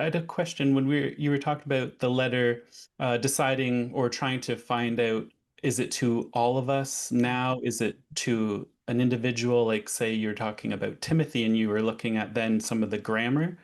I had a question when you were talking about the letter, deciding or trying to find out, is it to all of us now? Is it to an individual? Like, say you're talking about Timothy and you were looking at then some of the grammar.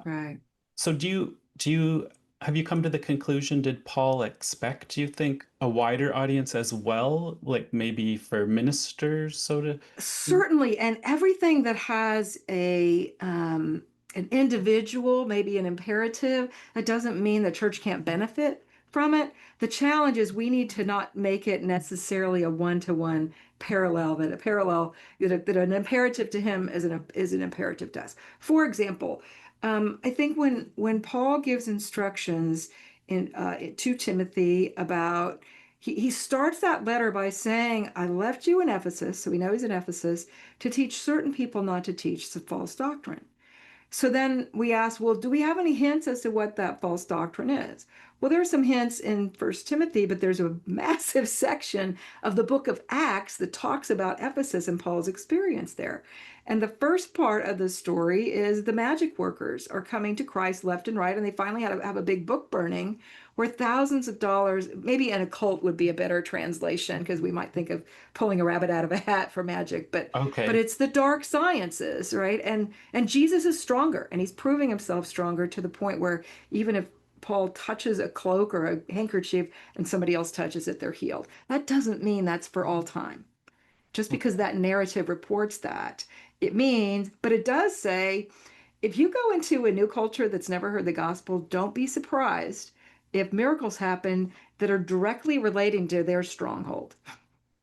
Right. So do you have you come to the conclusion, did Paul expect, do you think, a wider audience as well? Like maybe for ministers, so to. Certainly, and everything that has a an individual, maybe an imperative, that doesn't mean the church can't benefit from it. The challenge is we need to not make it necessarily a one-to-one parallel, that a parallel that an imperative to him is an imperative to us. For example, I think when Paul gives instructions in to Timothy about he starts that letter by saying, I left you in Ephesus, so we know he's in Ephesus, to teach certain people not to teach false doctrine. So then we ask, well, do we have any hints as to what that false doctrine is? Well, there are some hints in First Timothy, but there's a massive section of the book of Acts that talks about Ephesus and Paul's experience there. And the first part of the story is the magic workers are coming to Christ left and right, and they finally had to have a big book burning where thousands of dollars, maybe an occult would be a better translation because we might think of pulling a rabbit out of a hat for magic, but Okay. it's the dark sciences, right? And Jesus is stronger, and he's proving himself stronger to the point where even if Paul touches a cloak or a handkerchief and somebody else touches it, they're healed. That doesn't mean that's for all time. Just because Okay. that narrative reports that, it means, but it does say, if you go into a new culture that's never heard the gospel, don't be surprised if miracles happen that are directly relating to their stronghold.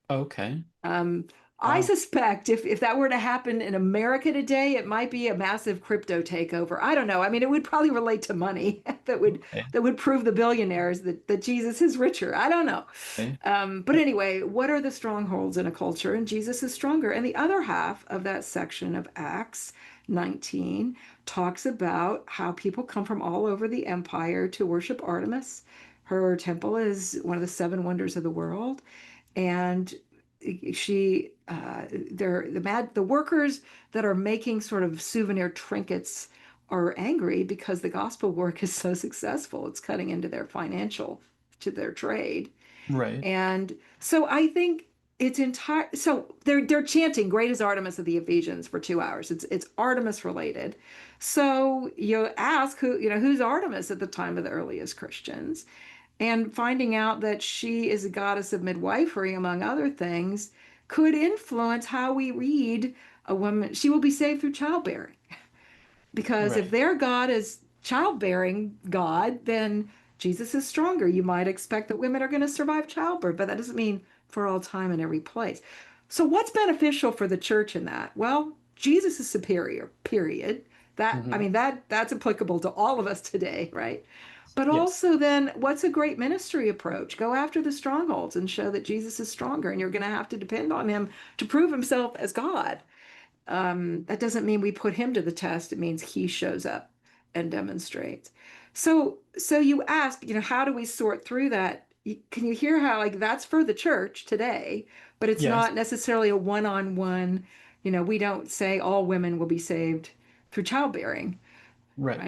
Okay. Um, I Wow. suspect if that were to happen in America today, it might be a massive crypto takeover. I don't know. I mean, it would probably relate to money Okay. that would prove the billionaires that Jesus is richer. I don't know. Okay. But anyway, what are the strongholds in a culture? And Jesus is stronger. And the other half of that section of Acts 19 talks about how people come from all over the empire to worship Artemis. Her temple is one of the seven wonders of the world, and the workers that are making sort of souvenir trinkets are angry because the gospel work is so successful. It's cutting into their financial, to their trade. Right. And so I think it's entire. So they're chanting "Great is Artemis of the Ephesians" for 2 hours. It's Artemis related. So you ask who's Artemis at the time of the earliest Christians, and finding out that she is a goddess of midwifery, among other things, could influence how we read a woman. She will be saved through childbearing. Because if Right. their God is childbearing God, then Jesus is stronger. You might expect that women are going to survive childbirth, but that doesn't mean for all time in every place. So what's beneficial for the church in that? Well, Jesus is superior, period. That I Hmm. mean that's applicable to all of us today, right? But Yes. also then what's a great ministry approach? Go after the strongholds and show that Jesus is stronger, and you're going to have to depend on him to prove himself as God. That doesn't mean we put him to the test. It means he shows up and demonstrates. So you ask, how do we sort through that? Can you hear how like that's for the church today, but it's Yes. not necessarily a one-on-one. We don't say all women will be saved through childbearing, Right. right?